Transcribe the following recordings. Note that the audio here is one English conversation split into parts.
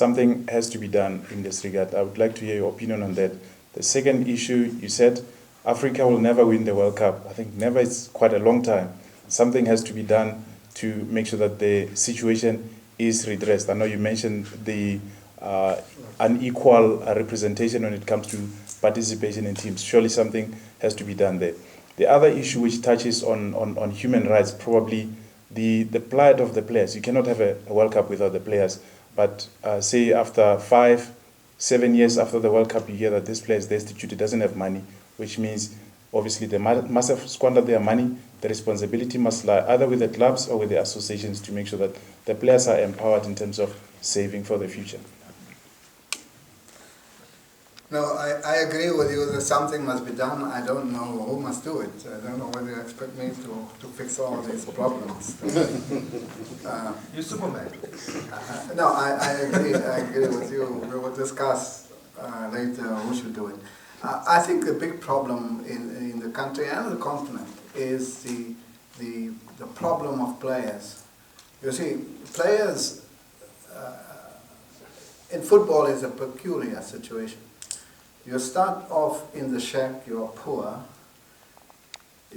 something has to be done in this regard. I would like to hear your opinion on that. The second issue, you said Africa will never win the World Cup. I think never is quite a long time. Something has to be done to make sure that the situation is redressed. I know you mentioned the unequal representation when it comes to participation in teams. Surely something has to be done there. The other issue which touches on human rights, probably the plight of the players. You cannot have a World Cup without the players. But say after 5-7 years after the World Cup, you hear that this player is destitute, he doesn't have money, which means obviously they must have squandered their money. The responsibility must lie either with the clubs or with the associations to make sure that the players are empowered in terms of saving for the future. No, I agree with you that something must be done. I don't know who must do it. I don't know whether you expect me to fix all these problems. You're Superman. No, I agree with you. We will discuss later who should do it. I think the big problem in the country and the continent is the problem of players. You see, players in football is a peculiar situation. You start off in the shack, you're poor.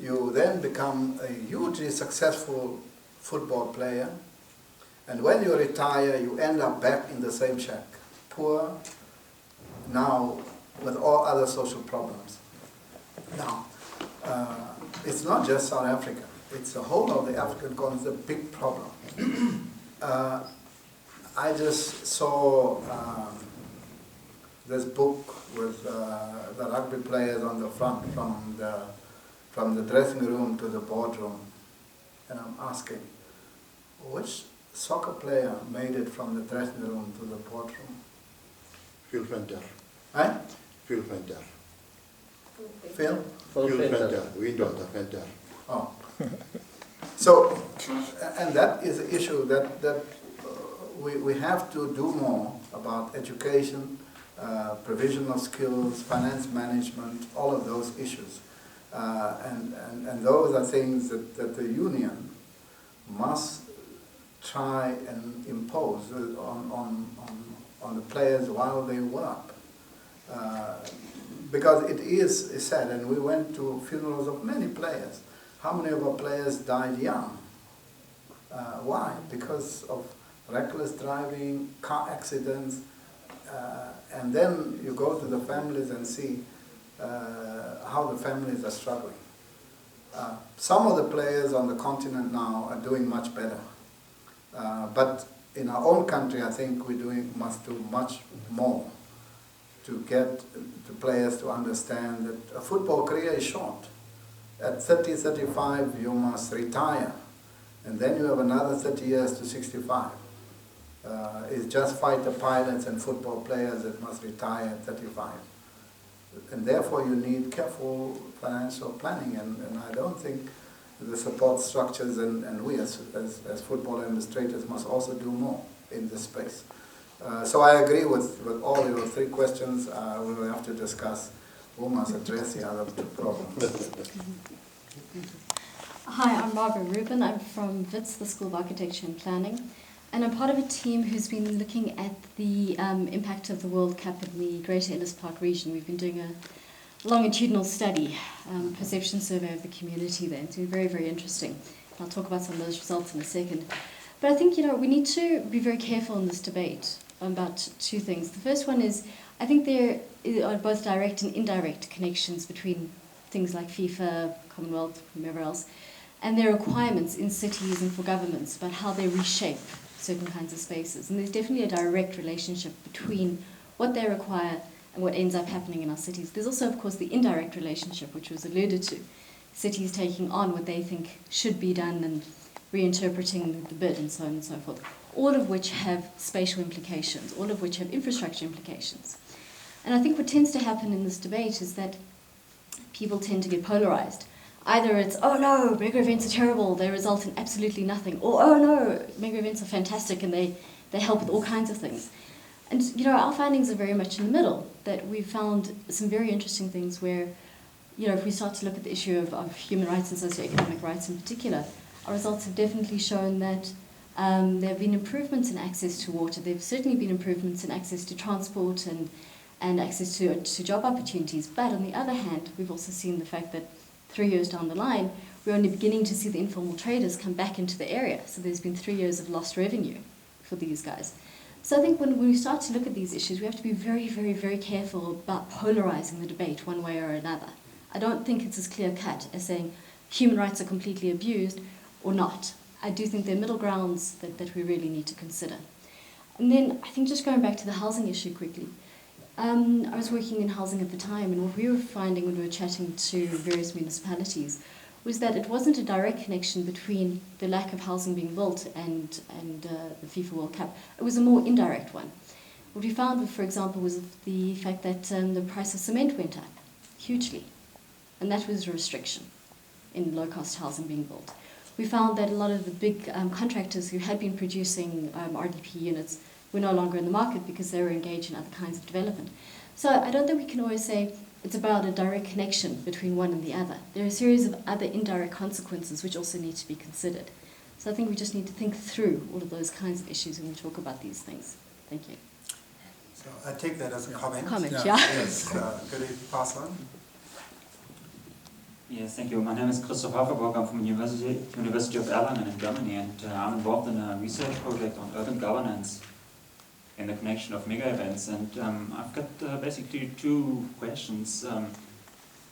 You then become a hugely successful football player. And when you retire, you end up back in the same shack. Poor, now with all other social problems. Now, it's not just South Africa. It's the whole of the African continent. It's a big problem. I just saw this book with the rugby players on the front from the dressing room to the boardroom. And I'm asking, which soccer player made it from the dressing room to the boardroom? Phil Venter. Eh? Phil Venter. Phil? Phil Venter. Windwater Venter. Oh. So, and that is an issue that we have to do more about education, provision of skills, finance management, all of those issues. And those are things that the union must try and impose on the players while they work. Because it is sad, and we went to funerals of many players. How many of our players died young? Why? Because of reckless driving, car accidents, and then you go to the families and see how the families are struggling. Some of the players on the continent now are doing much better. But in our own country, I think we must do much more to get the players to understand that a football career is short. At 30, 35, you must retire. And then you have another 30 years to 65. It's just fighter pilots and football players that must retire at 35. And therefore you need careful financial planning, and I don't think the support structures and we as football administrators must also do more in this space. So I agree with all your three questions. We will have to discuss who must address the other two problems. Hi, I'm Margaret Rubin. I'm from WITS, the School of Architecture and Planning. And I'm part of a team who's been looking at the impact of the World Cup in the Greater Ellis Park region. We've been doing a longitudinal study, perception survey of the community there. It's been very, very interesting. I'll talk about some of those results in a second. But I think, we need to be very careful in this debate about two things. The first one is, I think there are both direct and indirect connections between things like FIFA, Commonwealth, whomever else, and their requirements in cities and for governments about how they reshape certain kinds of spaces. And there's definitely a direct relationship between what they require and what ends up happening in our cities. There's also, of course, the indirect relationship, which was alluded to. Cities taking on what they think should be done and reinterpreting the bid and so on and so forth, all of which have spatial implications, all of which have infrastructure implications. And I think what tends to happen in this debate is that people tend to get polarized. Either it's, oh no, mega events are terrible, they result in absolutely nothing, or oh no, mega events are fantastic and they help with all kinds of things. And our findings are very much in the middle, that we've found some very interesting things where, if we start to look at the issue of human rights and socioeconomic rights in particular, our results have definitely shown that There have been improvements in access to water. There have certainly been improvements in access to transport and access to job opportunities. But on the other hand, we've also seen the fact that 3 years down the line, we're only beginning to see the informal traders come back into the area. So there's been 3 years of lost revenue for these guys. So I think when we start to look at these issues, we have to be very, very, very careful about polarizing the debate one way or another. I don't think it's as clear-cut as saying human rights are completely abused or not. I do think there are middle grounds that we really need to consider. And then I think just going back to the housing issue quickly, I was working in housing at the time, and what we were finding when we were chatting to various municipalities was that it wasn't a direct connection between the lack of housing being built and the FIFA World Cup. It was a more indirect one. What we found, for example, was the fact that the price of cement went up hugely, and that was a restriction in low-cost housing being built. We found that a lot of the big contractors who had been producing RDP units were no longer in the market because they were engaged in other kinds of development. So I don't think we can always say it's about a direct connection between one and the other. There are a series of other indirect consequences which also need to be considered. So I think we just need to think through all of those kinds of issues when we talk about these things. Thank you. So I take that as a comment. Comment, yeah. Yes, could you pass on? Yes, thank you. My name is Christoph Haferburg. I'm from University of Erlangen in Germany, and I'm involved in a research project on urban governance in the connection of mega events. And I've got basically two questions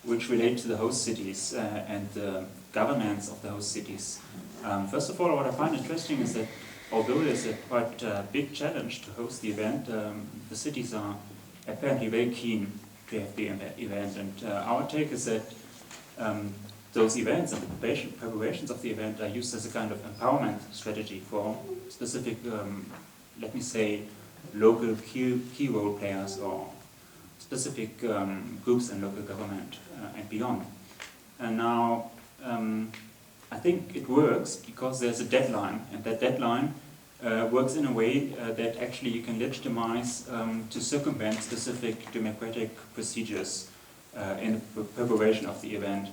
which relate to the host cities and the governance of the host cities. First of all, what I find interesting is that although there's a quite big challenge to host the event, the cities are apparently very keen to have the event. And our take is that those events and the preparations of the event are used as a kind of empowerment strategy for specific, let me say, local key role players or specific groups in local government and beyond. And now, I think it works because there's a deadline, and that deadline works in a way that actually you can legitimize to circumvent specific democratic procedures in the preparation of the event.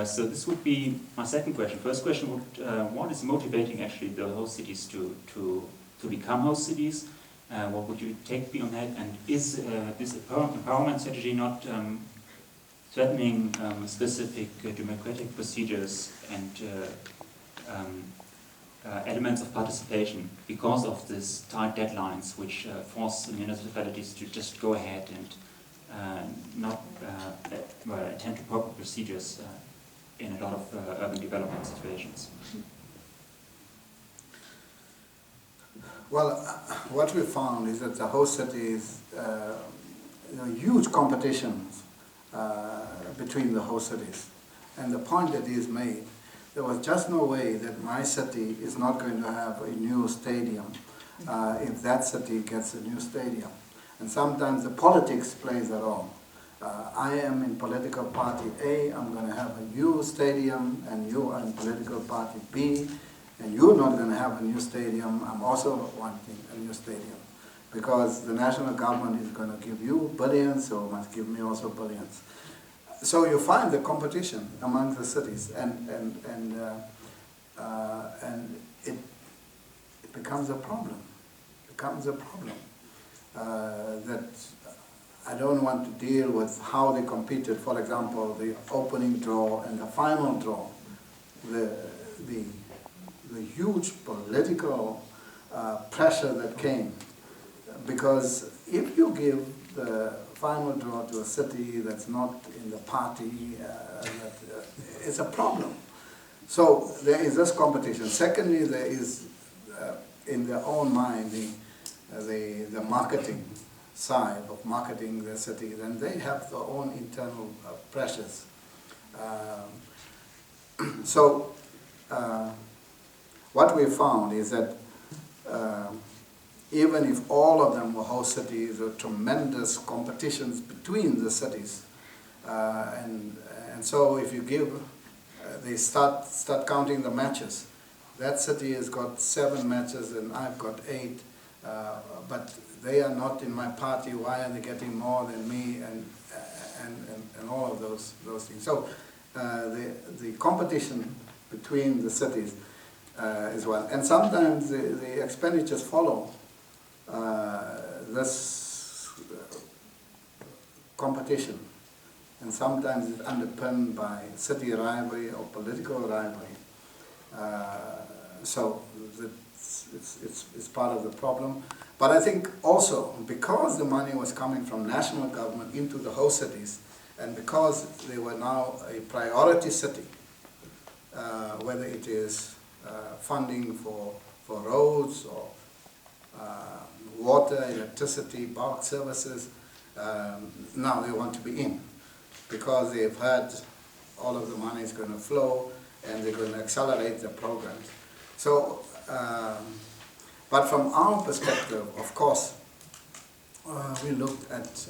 So this would be my second question. First question would, what is motivating actually the host cities to become host cities? What would you take beyond that? And is this empowerment strategy not threatening specific democratic procedures and elements of participation because of these tight deadlines which force the municipalities to just go ahead and not attend to proper procedures in a lot of urban development situations? Well, what we found is that the host cities, huge competitions between the host cities. And the point that is made, there was just no way that my city is not going to have a new stadium if that city gets a new stadium. And sometimes the politics plays a role. I am in political party A, I'm going to have a new stadium, and you are in political party B, and you're not going to have a new stadium, I'm also wanting a new stadium. Because the national government is going to give you billions, so must give me also billions. So you find the competition among the cities, and it becomes a problem. It becomes a problem that I don't want to deal with how they competed. For example, the opening draw and the final draw, the huge political pressure that came, because if you give the final draw to a city that's not in the party, it's a problem. So there is this competition. Secondly, there is in their own mind the marketing side of marketing the city, and they have their own internal pressures. So what we found is that even if all of them were host cities, there were tremendous competitions between the cities. And so if you give, they start counting the matches. That city has got 7 matches and I've got 8, but they are not in my party. Why are they getting more than me? And all of those things. So the competition between the cities as well. And sometimes the expenditures follow this competition, and sometimes it's underpinned by city rivalry or political rivalry. So it's part of the problem. But I think also because the money was coming from national government into the host cities, and because they were now a priority city, whether it is funding for roads or water, electricity, bulk services, now they want to be in, because they've heard all of the money is going to flow and they're going to accelerate the programs. So, but from our perspective, of course, we looked at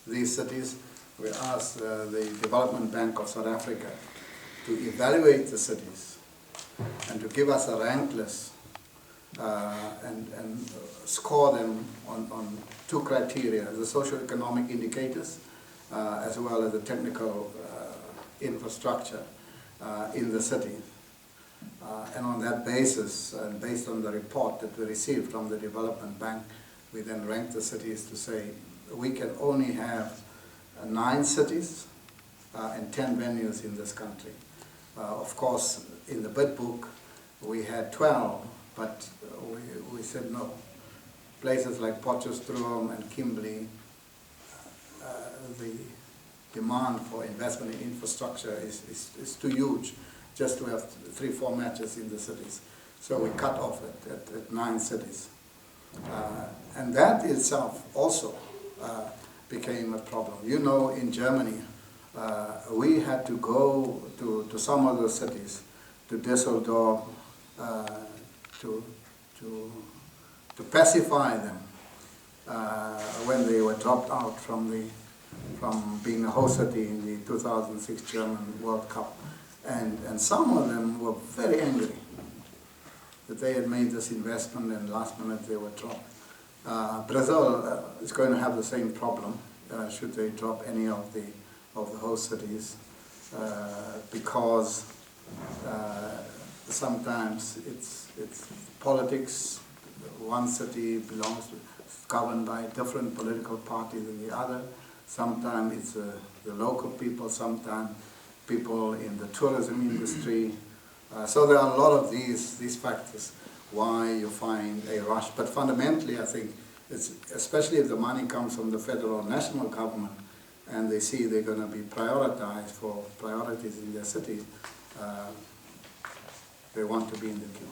these cities. We asked the Development Bank of South Africa to evaluate the cities and to give us a rank list and score them on two criteria: the socio-economic indicators as well as the technical infrastructure in the city. And on that basis, and based on the report that we received from the Development Bank, we then ranked the cities to say we can only have 9 cities and 10 venues in this country. Of course, in the bid book, we had 12, but we said no. Places like Potchefstroom and Kimberley, the demand for investment in infrastructure is too huge just to have 3-4 matches in the cities. So we cut off at 9 cities. And that itself also became a problem. You know, in Germany, we had to go to some of those cities, to Düsseldorf, to pacify them when they were dropped out from being a host city in the 2006 German World Cup. And some of them were very angry that they had made this investment and last minute they were dropped. Brazil is going to have the same problem should they drop any of the host cities because sometimes it's politics. One city is governed by different political parties than the other. Sometimes it's the local people, sometimes people in the tourism industry. So there are a lot of these factors why you find a rush. But fundamentally, I think, especially if the money comes from the federal or national government and they see they're going to be prioritized for priorities in their city, they want to be in the queue.